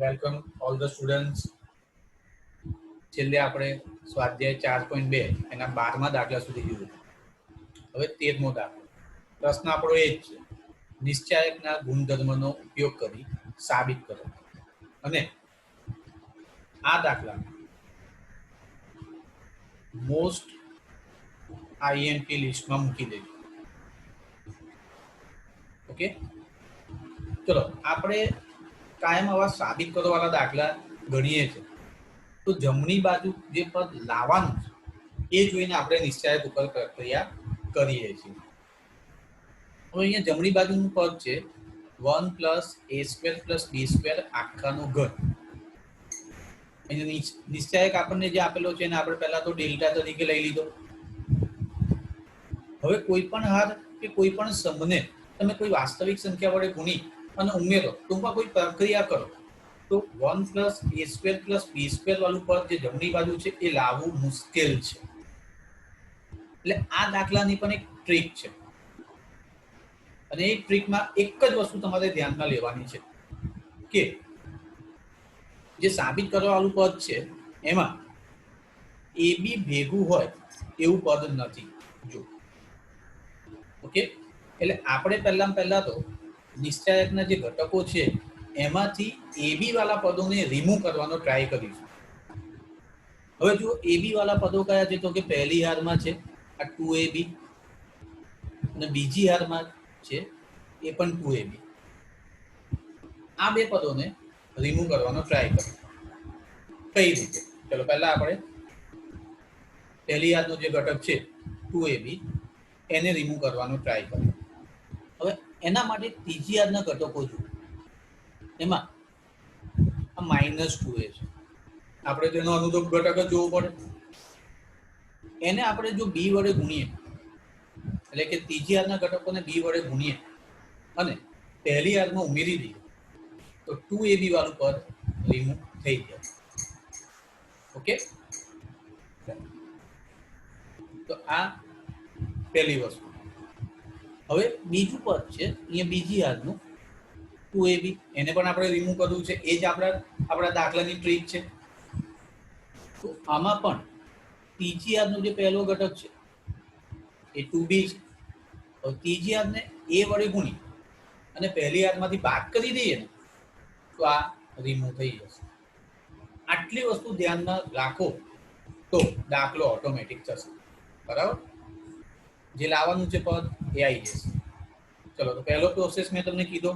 Welcome all the students. છેલ્લે આપણે સ્વાધ્યાય 4.2 એના 12મા દાખલા સુધી જોયું. હવે 13મો દાખલો. પ્રશ્ન આપણો એ જ છે, નિશ્ચાયકના ગુણધર્મનો ઉપયોગ કરી સાબિત કરો. અને આ દાખલામાં મોસ્ટ આઈએમપી લિસ્ટમાં મૂકી દેજો. ઓકે, ચલો આપણે કાયમ આવા સાબિત કરવાવાળા દાખલા ગણીએ છીએ, તો જમણી બાજુ જે પદ લાવવાનું છે એ જોઈને આપણે નિશ્ચાયક ઉપર પ્રક્રિયા કરીએ છીએ. હવે અહીંયા જમણી બાજુનું પદ છે 1 plus a square plus b square આખાનો ઘન. અહીંયા નિશ્ચાયક આપણને જે આપેલો છે એને આપણે પહેલા તો ડેલ્ટા તરીકે લઈ લીધો. હવે કોઈ પણ હાર કે કોઈ પણ સમને તમે કોઈ વાસ્તવિક સંખ્યા વડે ગુણી અને ઉમેરો, ટૂંકમાં કોઈ પ્રક્રિયા કરો, તો 1 plus a square plus b square વાળું પદ જે જમણી બાજુ છે એ લાવવું મુશ્કેલ છે. એટલે આ દાખલાની પણ એક ટ્રીક છે, અને એ ટ્રીકમાં એક જ વસ્તુ તમારે ધ્યાનમાં લેવાની છે કે જે સાબિત કરવા વાળું પદ છે એમાં એ બી ભેગું હોય એવું પદ નથી. જો ઓકે, એટલે આપણે પહેલા તો નિશ્ચાયકના જે ઘટકો છે એમાંથી એબી વાળા પદોને રિમૂવ કરવાનો ટ્રાય કરીશું. હવે જો એબી વાળા પદો કયા છે, તો કે પહેલી હારમાં છે આ 2ab અને બીજી હારમાં છે એ પણ 2ab. આ બે પદોને રિમૂવ કરવાનો ટ્રાય કરીશું. કઈ રીતે? ચલો પહેલા આપણે પહેલી હારનો જે ઘટક છે 2ab એને રિમૂવ કરવાનો ટ્રાય કરીએ. હવે એના માટે ત્રીજી હારના ઘટકો જુઓ, એમાં આ -2a છે, આપણે તેનો અનુરૂપ ઘટક જ જોવો પડે. એને આપણે જો b વડે ગુણીએ, એટલે કે ત્રીજી હારના ઘટકોને b વડે ગુણીએ અને પહેલી હારમાં ઉમેરી દઈએ, તો 2ab વાળું પદ રિમૂવ થઈ જાય. ઓકે, તો આ પહેલી વસ્તુ. હવે બીજું પદ છે અહીંયા બીજી હારનું 2ab, એને પણ આપણે રિમૂવ કરવું છે. એ જ આપણા દાખલાની ટ્રીક છે. તો આમાં પણ ત્રીજી હારનો જે પહેલો ઘટક છે એ 2b છે. તો ત્રીજી હારને a વડે ગુણી અને પહેલી હારમાંથી બાદ કરી દઈએ ને, તો આ રિમૂવ થઈ જશે. આટલી વસ્તુ ધ્યાનમાં રાખો તો દાખલો ઓટોમેટિક થશે. બરાબર? જે લાવવાનું છે પદ એ આવી જશે. ચલો, તો પહેલો પ્રોસેસ મેં તમને કીધો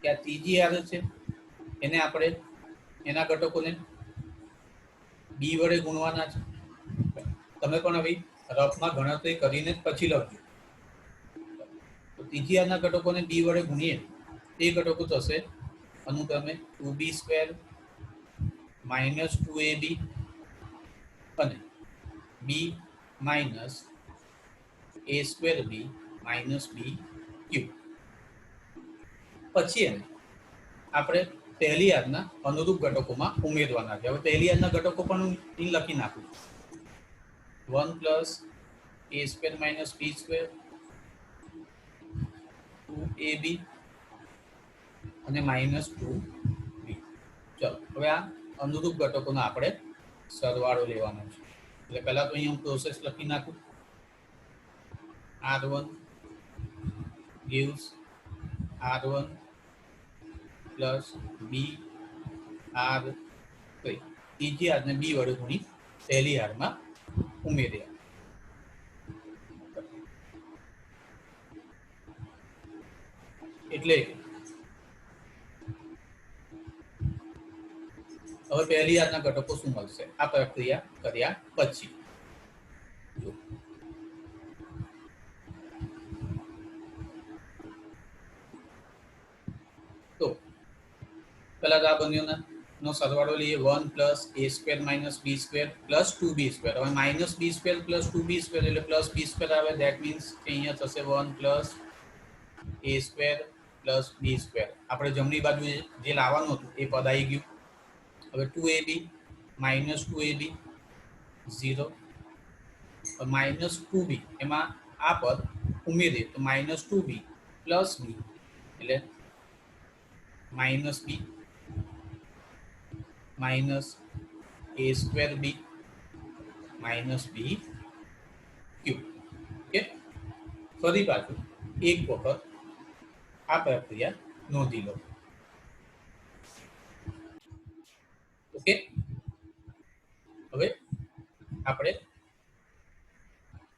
કે આ ત્રીજી હાર છે એને આપણે એના ઘટકોને બી વડે ગુણવાના છે. તમે પણ હવે રફમાં ગણતરી કરીને પછી લખજો. તો ત્રીજી હારના ઘટકોને બી વડે ગુણીએ, તે ઘટકો થશે અનુક્રમે 2b સ્ક્વેર -2ab અને b minus a square b minus b cube. પછી એને આપણે પહેલી હારના અનુરૂપ ઘટકોમાં ઉમેરવાના છે. હવે પહેલી હારના ઘટકો પણ હું લખી નાખું. 1 plus a square minus b square 2ab અને -2b. ચલો, હવે આ અનુરૂપ ઘટકોનો આપણે સરવાળો લેવાનો છે. એટલે પહેલા તો અહીંયા હું પ્રોસેસ લખી નાખું. r1 gives r1 પ્લસ બી r3. ત્રીજી હારને બી વડે ગુણી પહેલી હારમાં ઉમેર્યા. એટલે હવે પહેલી હારના ઘટકો શું મળશે આ પ્રક્રિયા કર્યા પછી? તો પહેલા તો આ બંનેનો સરવાળો લઈએ. 1 plus a square minus b square plus 2b square. હવે minus b square plus 2b square એટલે પ્લસ b સ્ક્વેર આવે. ધેટ મીન્સ કે અહીંયા થશે 1 plus a square plus b square. આપણે જમણી બાજુ જે લાવવાનું હતું એ પદ આવી ગયું. હવે 2ab -2ab 0 -2b, એમાં આ પદ ઉમેરીએ તો -2b પ્લસ b એટલે -b માઇનસ એ સ્ક્વેર બી માઇનસ બી ક્યુ. ઓકે, ફરી પાછું એક વખત આ પ્રક્રિયા નોંધી લો. ઓકે, હવે આપણે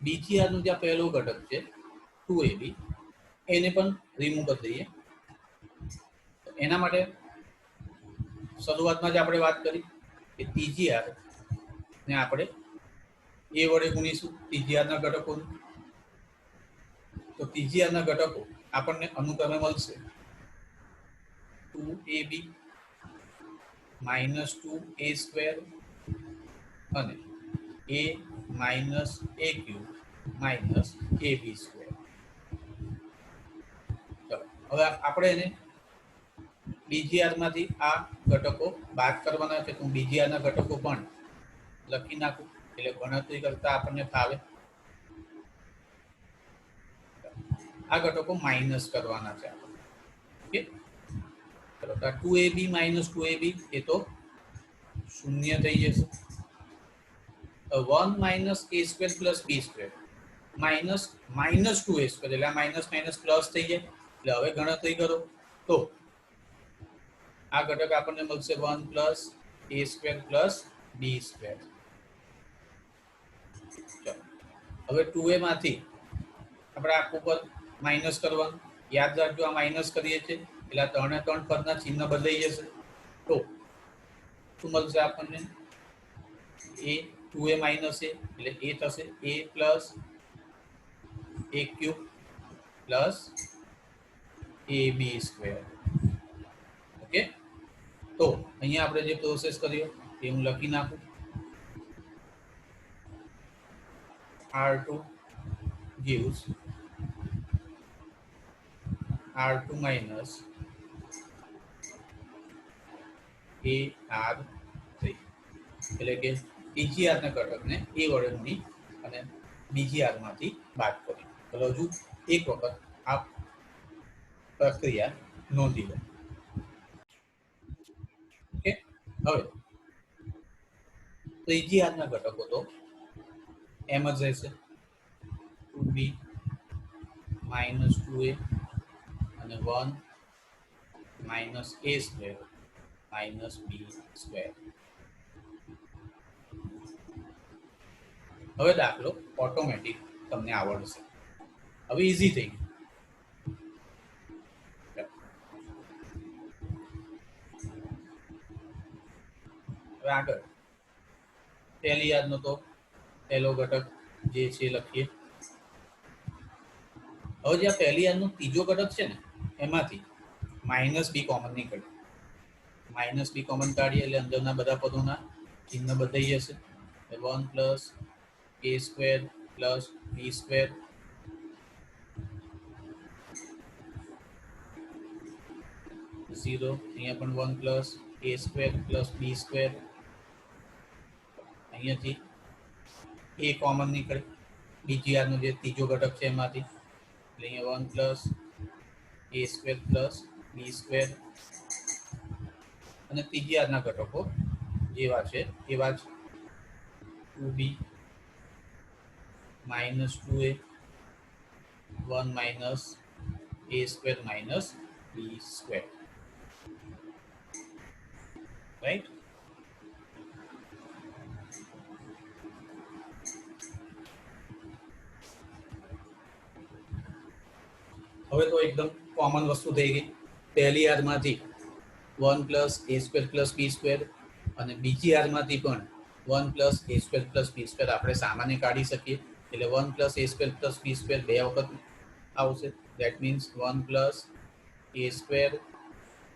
બીજીઆરનો જે પહેલો ઘટક છે 2ab એને પણ રિમૂવ કરી દઈએ. એના માટે શરૂઆતમાં જ આપણે વાત કરી કે TGR ને આપણે એ વડે ગુણીશું TGRના ઘટકોને. તો TGRના ઘટકો આપણને અનુક્રમે મળશે 2ab માઇનસ 2a સ્ક્વેર અને a minus a cube minus ab square. હવે આપણે એને બીજીઆરમાંથી આ ઘટકો બાદ કરવાના છે. હું બીજીઆરના ઘટકો પણ લખી નાખું એટલે ગણતરી કરતા આપણને ફાવે. આ ઘટકો માઇનસ કરવાના છે. ઓકે, ચલો તો 2ab માઇનસ 2ab એ તો શૂન્ય થઈ જશે. 1 minus a square plus b square minus minus 2a square એટલે આ માઇનસ માઇનસ પ્લસ થઈ જાય. એટલે હવે ગણતરી કરો તો આ ઘટક આપણને મળશે 1 plus a square plus b square. હવે 2a માંથી આપણે આખું પર માઇનસ કરવાનું. યાદ રાખજો આ માઇનસ કરીએ છીએ એટલે આ 3 3 પદના ચિહ્ન બદલાઈ જશે. તો શું મળશે આપણને? a 2a માઇનસ a એટલે a થશે a plus a cube plus ab square. Okay, તો અહીંયા આપણે જે પ્રોસેસ કર્યો એ હું લખી નાખું. R2 gives R2 minus AR3 એટલે કે TGRના ઘટકને એ વડે ગુણી અને BGRમાંથી બાદ કરી. તો હજુ એક વખત આ પ્રક્રિયા નોંધી લો. ઓકે, હવે TGRના ઘટકો તો એમ જ રહેશે 2b માઇનસ 2a અને 1 minus a square minus b square. હવે દાખલો ઓટોમેટિક તમને આવડશે. હવે ઈઝી થઈ ગયું. હવે આગળ પહેલી યાદનો તો પહેલો ઘટક જે છે લખીએ. હવે જે આ પહેલી યાદનો ત્રીજો ઘટક છે ને એમાંથી માઇનસ બી કોમન નીકળે. માઇનસ બી કોમન કાઢીએ એટલે અંદરના બધા પદોના ચિહ્ન બદલાઈ જશે. 1 plus a square plus b square 0. અહીંયા પણ 1 plus a square plus b square. અહીંયાથી a કોમન નીકળે બીજીઆરનો જે ત્રીજો ઘટક છે એમાંથી. એટલે અહીંયા 1 plus a square plus b square અને ત્રીજીઆરના ઘટકો જેવા છે એવા જ 2b minus 2a 1 minus a square minus b square. Right. હવે તો એકદમ કોમન વસ્તુ થઈ ગઈ. પહેલી યાદમાંથી 1 plus a square plus b square અને બીજી યાદમાંથી પણ 1 plus a square plus b square આપણે સામાન્ય કાઢી શકીએ. એટલે 1 plus a square plus b square બે વખત આવશે. That means 1 plus a square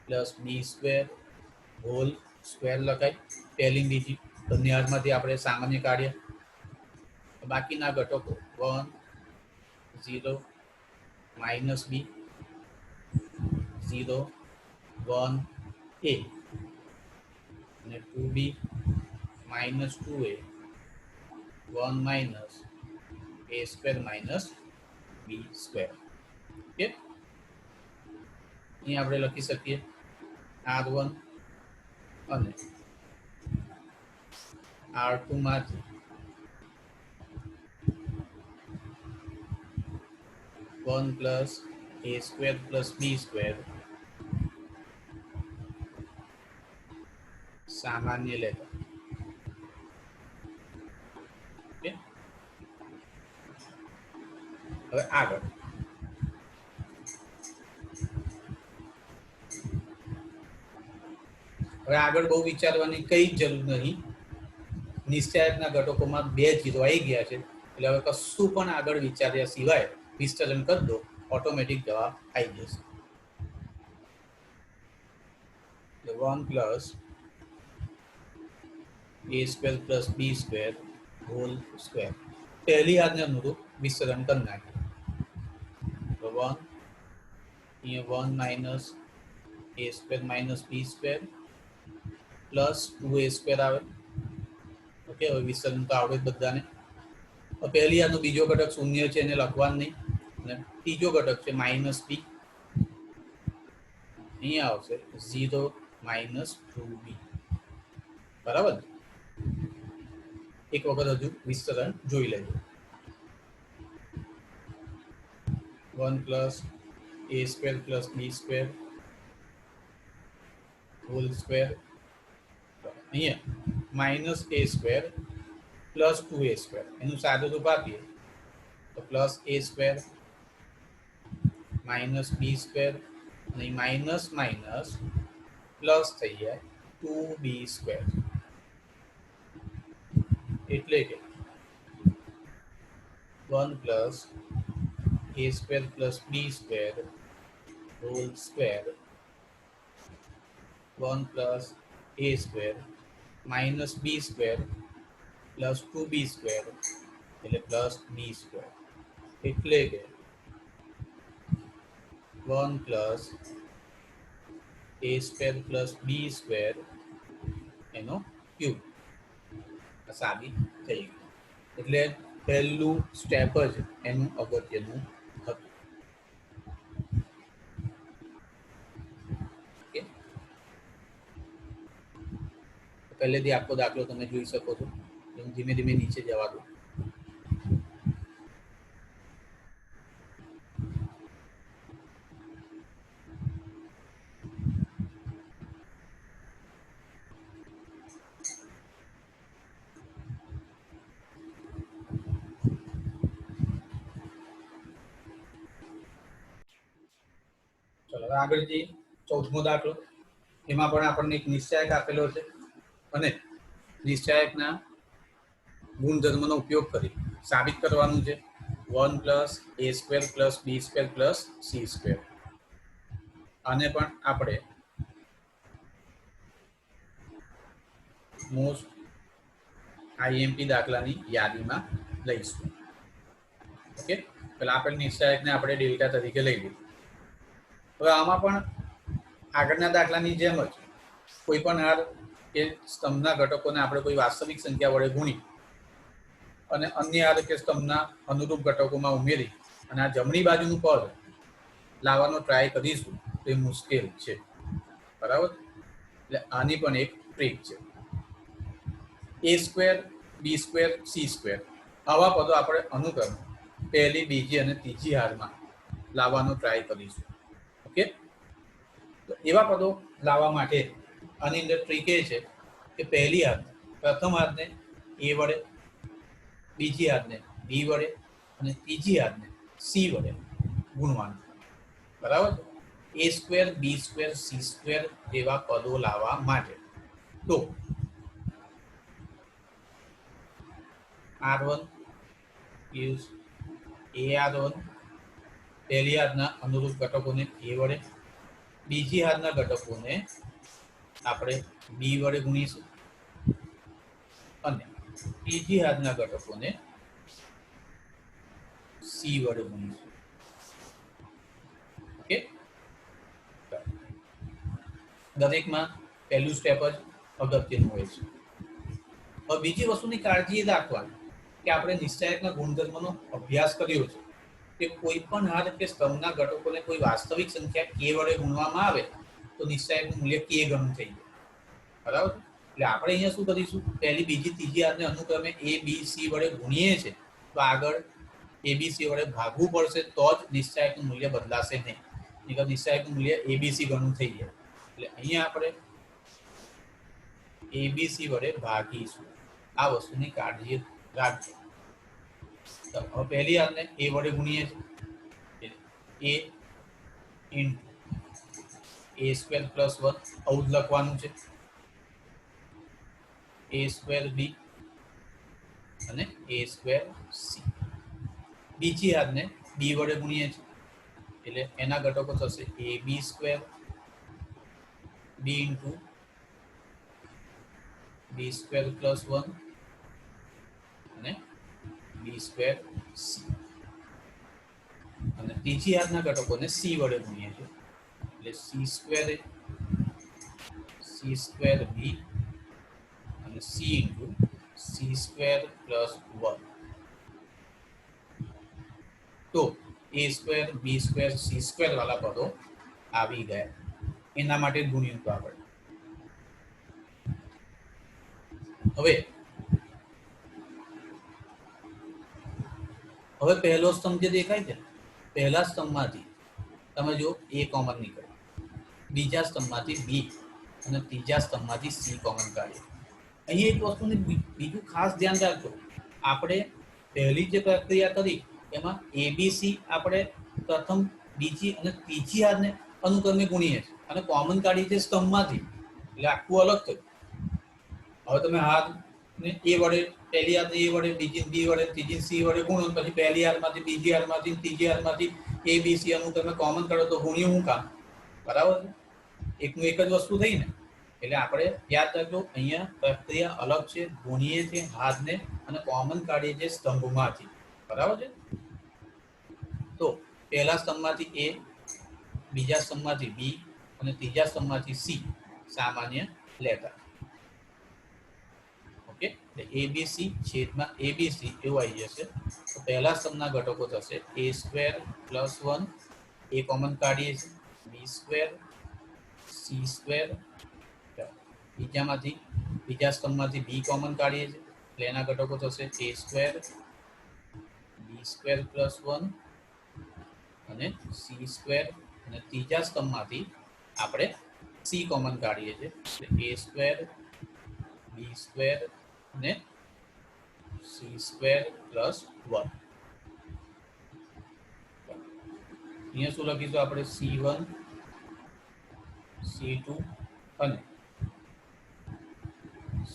plus b square whole square લખાય. પહેલી બીજી બંને યાદમાંથી આપણે સામાન્ય કાઢીએ. બાકીના ઘટકો 1 0 માઇનસ b 0 1 a અને 2b minus 2a 1 minus a square minus b square. Okay, અહીં આપણે લખી શકીએ R1 અને R2 માંથી 1 plus a square plus b square સામાન્ય લેતા. ઓકે, હવે આગળ બહુ વિચારવાની કઈ જ જરૂર નહીં. નિશ્ચયાંકના ઘટકોમાં 2 0 આવી ગયા છે એટલે હવે કશું પણ આગળ વિચાર્યા સિવાય વિસ્તરણ કરી દો, ઓટોમેટિક જવાબ આવી જશે. 1 plus a square plus b square whole square પહેલી હાથને અનુરૂપ વિસ્તરણ કરી નાખીએ. તો 1 અહીંયા 1 minus a square minus b square plus 2a square આવે. ઓકે, હવે વિસ્તરણ તો આવડે જ બધાને. પહેલી આનો બીજો ઘટક શૂન્ય છે એને લખવાનું નહીં, અને ત્રીજો ઘટક છે માઇનસ બી, અહીંયા આવશે 0 માઇનસ 2b. બરાબર, એક વખત હજુ વિસ્તરણ જોઈ લેજો. 1 plus a square plus b square whole square, અહીંયા minus a square plus 2a square, એનું સાદું રૂપ આપીએ તો plus a square minus b square, અને માઇનસ માઇનસ પ્લસ થઈ જાય 2b સ્ક્વેર. એટલે કે 1 plus a square plus b square whole square 1 plus a square minus b square plus 2b square એટલે પ્લસ b સ્ક્વેર. એટલે કે 1 plus a square plus b square એનો cube સાબિત થઈ ગયું. એટલે પહેલું સ્ટેપ જ એનું અગત્યનું હતું. ઓકે, પહેલેથી આખો દાખલો તમે જોઈ શકો છો. ધીમે ધીમે નીચે જવા દો. ચલો આગળ જઈએ. 14મો દાખલો. એમાં પણ આપણને એક નિશ્ચાયક આપેલો છે અને નિશ્ચાયકના ગુણધર્મનો ઉપયોગ કરી સાબિત કરવાનું છે 1 plus a square plus b square plus c square. આને પણ આપણે મોસ્ટ આઈએમપી દાખલાની યાદીમાં લઈશું. ઓકે, પેલા આપેલ નિશ્ચાયકને આપણે ડેલ્ટા તરીકે લઈ લીધું. હવે આમાં પણ આગળના દાખલાની જેમ જ કોઈ પણ હાર કે સ્તંભના ઘટકોને આપણે કોઈ વાસ્તવિક સંખ્યા વડે ગુણી અને અન્ય હાર કે સ્તંભના અનુરૂપ ઘટકોમાં ઉમેરી અને આ જમણી બાજુનું પદ લાવવાનો ટ્રાય કરીશું તો એ મુશ્કેલ છે. બરાબર, એટલે આની પણ એક ટ્રીક છે. a square b square c square આવા પદો આપણે અનુક્રમે પહેલી, બીજી અને ત્રીજી હારમાં લાવવાનો ટ્રાય કરીશું. ઓકે, તો એવા પદો લાવવા માટે આની અંદર ટ્રીક એ છે કે પહેલી હાર પ્રથમ હારને a વડે, બીજી હારને b વડે અને ત્રીજી હારને c વડે ગુણવાનું. બરાબર, a square b square c square જેવા પદો લાવવા માટે તો r1 is ar1 પહેલી હારના અનુરૂપ ઘટકોને a વડે, બીજી હારના ઘટકોને આપણે b વડે ગુણીશું અને ત્રીજી હારના ઘટકોને c વડે ગુણીશું. ઓકે, દરેકમાં પહેલું સ્ટેપ જ અગત્યનું હોય છે. હવે બીજી વસ્તુની કાળજી એ રાખવાની કે આપણે નિશ્ચાયકના ગુણધર્મનો અભ્યાસ કર્યો છે કે કોઈ પણ હાર કે સ્તંભના ઘટકોને કોઈ વાસ્તવિક સંખ્યા k વડે ગુણવામાં આવે તો નિશ્ચાયકનું મૂલ્ય k ગણું થઈ જાય. બરાબર, એટલે આપણે અહીંયા શું કરીશું, પહેલી બીજી ત્રીજી હારને અનુક્રમે એ બી સી વડે ગુણીએ છે તો આગળ એબીસી વડે ભાગવું પડશે તો જ નિશ્ચાયકનું મૂલ્ય બદલાશે નહીં, નહીંતર નિશ્ચાયકનું મૂલ્ય એબીસી ગણું થઈ જાય. એટલે અહીંયા આપણે એબીસી વડે ભાગીશું. આ વસ્તુની કાળજી રાખજો. હવે પહેલી હારને એ વડે ગુણીએ છીએ, એ ઇન્ટુ એ સ્ક્વેર પ્લસ 1 આવું જ લખવાનું છે, એ સ્ક્વેર બી અને એ સ્ક્વેર સી. બીજી હારને બી વડે ગુણીએ છીએ એટલે એના ઘટકો થશે એ બી સ્ક્વેર બી ઇન્ટુ બી સ્ક્વેર પ્લસ 1 અને બી સ્ક્વેર સી. અને ત્રીજી હારના ઘટકોને સી વડે ગુણીએ છીએ એટલે સી સ્ક્વેર બી અને C into C square plus 1. તો એ સ્ક્વેર બી સ્ક્વેર સી સ્ક્વેર વાળા પદો આવી ગયા, એના માટે ગુણ્યું તો આપણે. હવે પહેલો સ્તંભ જે દેખાય છે, પહેલા સ્તંભમાંથી તમે જો એ કોમન નીકળે, બીજા સ્તંભમાંથી બી અને ત્રીજા સ્તંભમાંથી સી કોમન કાઢીએ. અહીં એક વસ્તુને બીજું ખાસ ધ્યાન રાખજો, આપણે પહેલી જે પ્રક્રિયા કરી એમાં એબીસી આપણે પ્રથમ બીજી અને ત્રીજી હારને અનુક્રમે ગુણીએ છીએ અને કોમન કાઢી છે સ્તંભમાંથી, એટલે આખું અલગ થયું. હવે તમે હારને એ વડે પહેલી હારને એ વડે, બીજી બી વડે, ત્રીજી સી વડે ગુણો, પછી પહેલી હારમાંથી બીજી હારમાંથી ત્રીજી હારમાંથી એ બી સી અનુક્રમે કોમન કાઢો તો ગુણ્યું શું કામ? બરાબર છે, એકનું એક જ વસ્તુ થઈ ને. એટલે આપણે યાદ રાખજો, અહીંયા પ્રક્રિયા અલગ છે, ગુણીએ છીએ હારને અને કોમન કાઢીએ છીએ સ્તંભમાંથી. બરાબર છે. તો પહેલા સ્તંભમાંથી એ, બીજા સ્તંભમાંથી બી અને ત્રીજા સ્તંભમાંથી સી સામાન્ય લેતા. ઓકે, એટલે એબીસી છેદમાં એબીસી એવું આવી જશે. તો પહેલા સ્તંભના ઘટકો થશે એ સ્ક્વેર પ્લસ 1, એ કોમન કાઢીએ છીએ, બી સ્ક્વેર સી સ્ક્વેર. બીજા સ્તંભમાંથી બી કોમન કાઢીએ છીએ એટલે એના ઘટકો થશે એ સ્ક્વેર બી સ્ક્વેર પ્લસ 1 અને સી સ્ક્વેર. અને ત્રીજા સ્તંભમાંથી આપણે સી કોમન કાઢીએ છીએ એટલે એ સ્ક્વેર બી સ્ક્વેર અને સી સ્ક્વેર પ્લસ 1. અહીંયા શું લખીશું આપણે? C1 C2 અને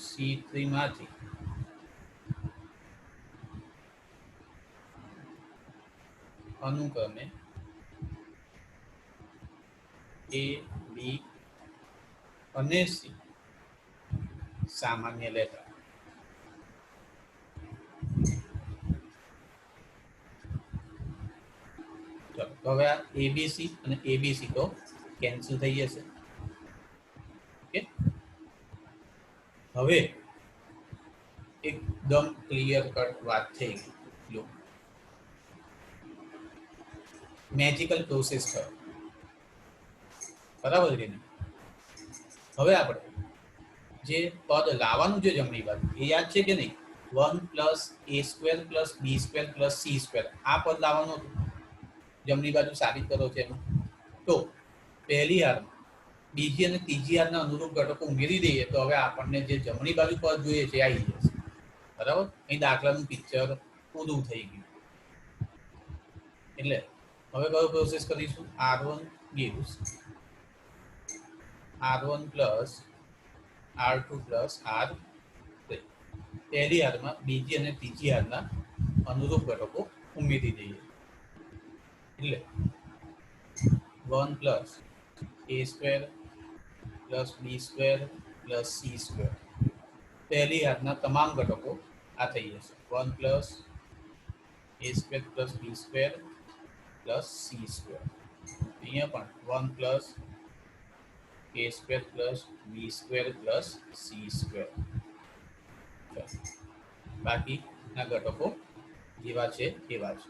C3 માંથી અનુક્રમે એ બી અને સી સામાન્ય લેતા. તો હવે આ એબીસી અને એબીસી તો કેન્સલ થઈ જશે. ઓકે, હવે એકદમ ક્લિયર કટ વાત થઈ ગઈ. જો મેજિકલ પ્રોસેસ થયો, બરાબર કે નહીં? હવે આપણે જે પદ લાવવાનું છે જમણી બાજુ, એ યાદ છે કે નહીં? 1 પ્લસ એ સ્ક્વેર પ્લસ બી સ્ક્વેર પ્લસ સી સ્ક્વેર, આ પદ લાવવાનું હતું. જમણી બાજુ સાબિત કરો છે એમાં. તો પહેલી હારમાં બીજી અને ત્રીજી હારના અનુરૂપ ઘટકો ઉમેરી દઈએ તો હવે આપણને જે જમણી બાજુ પદ જોઈએ છે આવી જશે. બરાબર, અહીં દાખલાનું પિક્ચર પૂરું થઈ ગયું. એટલે હવે કયો પ્રોસેસ કરીશું? R1 gives R1 plus R2 plus R3. પહેલી હારમાં બીજી અને ત્રીજી હારના અનુરૂપ ઘટકો ઉમેરી દઈએ એટલે 1 પ્લસ એ સ્ક્વેર પ્લસ બી સ્ક્વેર પ્લસ સી સ્ક્વેર. પહેલી હારના તમામ ઘટકો આ થઈ જશે 1 પ્લસ એ સ્ક્વેર પ્લસ બી સ્ક્વેર પ્લસ સી સ્ક્વેર. અહીંયા પણ 1 પ્લસ એ સ્ક્વેર પ્લસ બી સ્ક્વેર પ્લસ સી સ્ક્વેર. બાકીના ઘટકો જેવા છે એવા છે.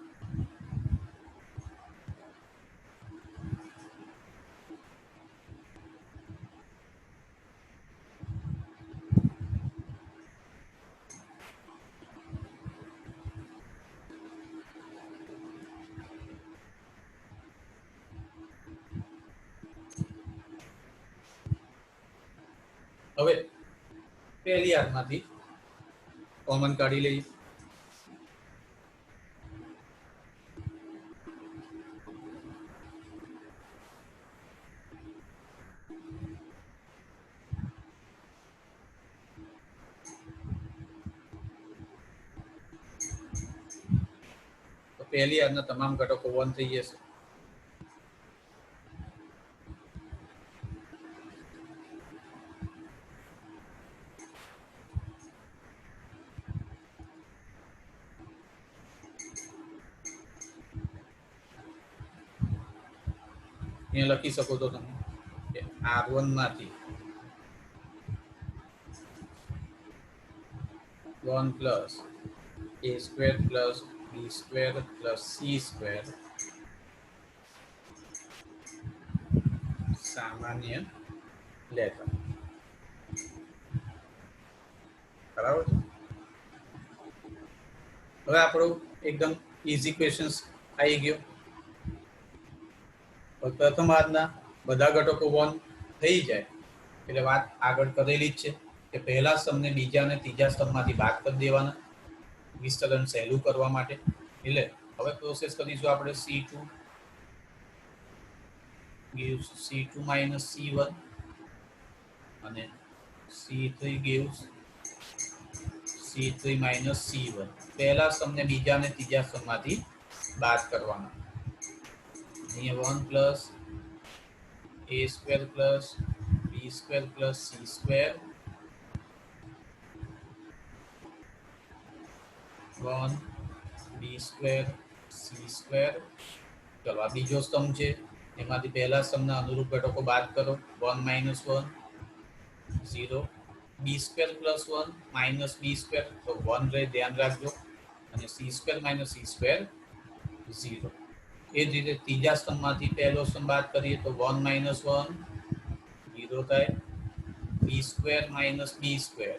હવે પહેલી હાથમાંથી કોમન કાઢી લઈએ. તો પહેલી હાથના તમામ ઘટકો 1 થઈ જશે. અહીંયા લખી શકો છો તમે કે R1 માંથી 1 plus a square plus b square plus c square સામાન્ય લેતા. બરાબર છે. હવે આપણો એકદમ ઇઝી ક્વેશ્ચન્સ આવી ગયો. પ્રથમ હાથના બધા ઘટકો 1 થઈ જાય એટલે વાત આગળ કરેલી જ છે કે પહેલા સ્તંભને બીજા અને ત્રીજા સ્તંભમાંથી બાદ કરી દેવાના વિસ્તરણ સહેલું કરવા માટે. એટલે હવે પ્રોસેસ કરીશું આપણે. C2 gives C2 minus C1 અને C3 gives C3 minus C1. પહેલા સ્તંભને બીજા અને ત્રીજા સ્તંભમાંથી બાદ કરવાના. અહીંયા 1 plus a square plus b square plus c square 1 b square c square. ચલો આ બીજો સ્તંભ છે, એમાંથી પહેલા સ્તંભના અનુરૂપ ઘટકો બાદ કરો. 1 minus 1 0, b square plus 1 minus b square, તો 1 રહે, ધ્યાન રાખજો, અને c square minus c square 0. એ જ રીતે ત્રીજા સ્તંભમાંથી પહેલો સ્તંભ બાદ કરીએ તો 1 minus 1 0 થાય, b square minus b square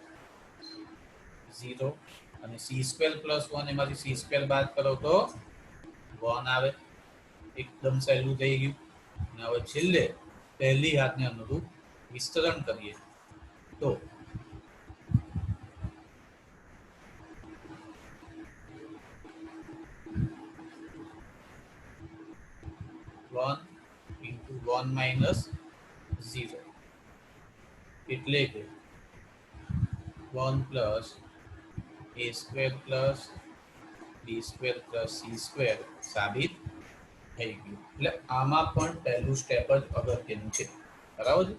0, અને c સ્ક્વેર પ્લસ 1 એમાંથી c સ્ક્વેર બાદ કરો તો 1 આવે. એકદમ સહેલું થઈ ગયું. અને હવે છેલ્લે પહેલી હાથને અનુરૂપ વિસ્તરણ કરીએ તો 1 into 1 minus 0 એટલે કે 1 plus a square plus b square plus c square સાબિત થઈ ગયું. એટલે આમાં પણ પહેલું સ્ટેપ જ અગત્યનું છે. બરાબર છે.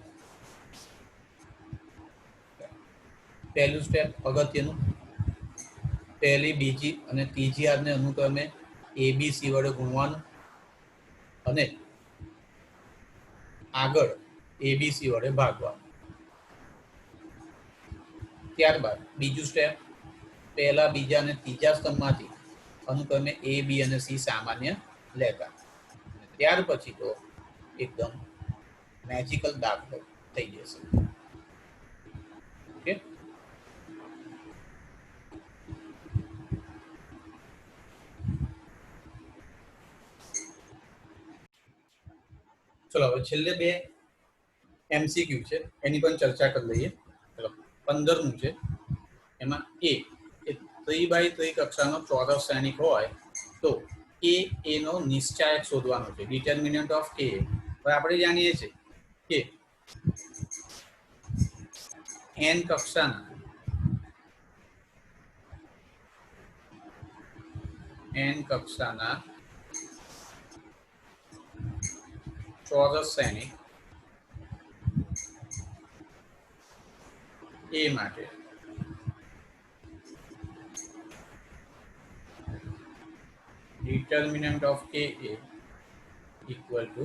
પહેલું સ્ટેપ અગત્યનું. પહેલી, બીજી અને ત્રીજી હાથને અનુક્રમે ABC વડે ગુણવાનું અને આગળ ABC વડે ભાગવાનું. ત્યારબાદ બીજું સ્ટેપ, પહેલા, બીજા અને ત્રીજા સ્તંભમાંથી અનુક્રમે A, B અને C સામાન્ય લેતા. ત્યાર પછી તો એકદમ મેજિકલ દાખલો થઈ જશે. ઓકે. ચલો હવે છેલ્લે બે MCQ છે, એની પણ ચર્ચા કરી લઈએ. ચલો 15મું છે. એમાં A એ 3x3 કક્ષાનો ચોરસ શ્રેણિક હોય તો A નો નિશ્ચાયક શોધવાનો છે, ડિટર્મિનન્ટ ઓફ A. હવે આપણે જાણીએ છીએ કે n કક્ષાના ચોરસ શ્રેણિક A માટે determinant of A equal to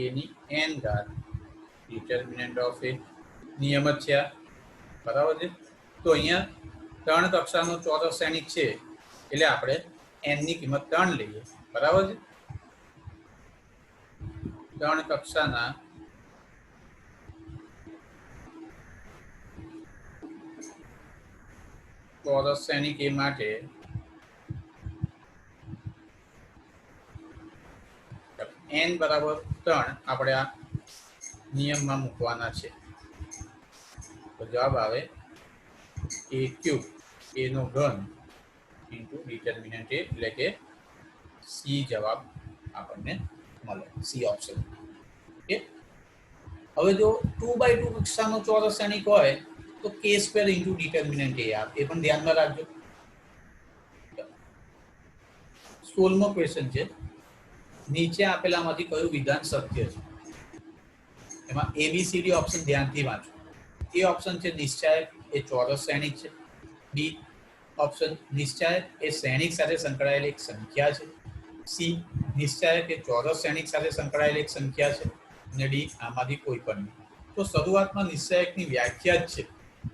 A ની n ઘાત determinant of A. નિયમ જ છે આ. બરાબર છે. તો અહીંયા 3 કક્ષાનો ચોરસ શ્રેણિક છે એટલે આપણે n ની કિંમત 3 લઈએ. બરાબર છે. 3 કક્ષાના ચોરસ શ્રેણિક A માટે n બરાબર 3 આપણે આ નિયમમાં મૂકવાના છે. તો જવાબ આવે a ક્યુબ a નો ઘન ઇન્ટુ ડિટર્મિનન્ટ a, એટલે કે સી જવાબ આપણને મળે, સી ઓપ્શન. ઓકે. હવે જો 2x2 કક્ષાનો ચોરસ શ્રેણિક હોય તો k² ઇન્ટુ ડિટર્મિનન્ટ a આવે, એ પણ ધ્યાનમાં રાખજો. 16મો ક્વેશ્ચન છે, નીચે આપેલામાંથી કયું વિધાન સત્ય છે? એમાં ABCD ઓપ્શન ધ્યાનથી વાંચો. એ ઓપ્શન છે નિશ્ચાયક એ ચોરસ શ્રેણિક છે. બી ઓપ્શન નિશ્ચાયક એ શ્રેણિક સાથે સંકળાયેલ એક સંખ્યા છે. સી નિશ્ચાયક એ ચોરસ શ્રેણિક સાથે સંકળાયેલ એક સંખ્યા છે. અને ડી આમાંથી કોઈ પણ નહીં. તો શરૂઆતમાં નિશ્ચાયકની વ્યાખ્યા જ છે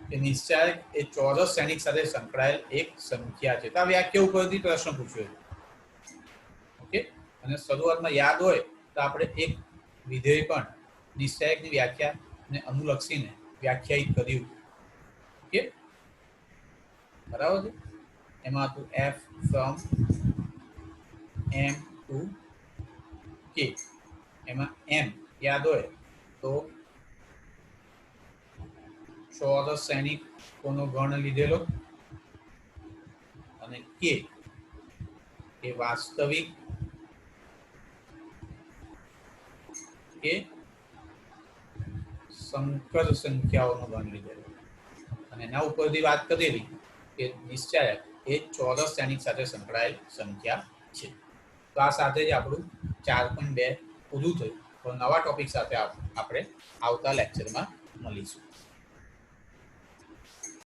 કે નિશ્ચાયક એ ચોરસ શ્રેણિક સાથે સંકળાયેલ એક સંખ્યા છે. તો આ વ્યાખ્યા ઉપરથી પ્રશ્ન પૂછ્યો છે. ઓકે. અને શરૂઆતમાં યાદ હોય તો આપણે એક વિધેય પણ નિશ્ચાયકની વ્યાખ્યાને અનુલક્ષીને વ્યાખ્યાયિત કર્યું. ઓકે, બરાબર છે. એમાં હતું f from m to k. એમાં m યાદ હોય તો ચોરસ શ્રેણિકોનો ગણ લીધેલો, અને k એ વાસ્તવિક કે સંકર સંખ્યાઓનો ગણ લીધેલો, અને એના ઉપરથી વાત કરેલી કે નિશ્ચાયક એ ચોરસ શ્રેણિક સાથે સંકળાયેલ સંખ્યા છે. તો આ સાથે જ આપણું 4.2 પૂરું થયું. તો નવા ટોપિક સાથે આપણે આવતા લેક્ચરમાં મળીશું.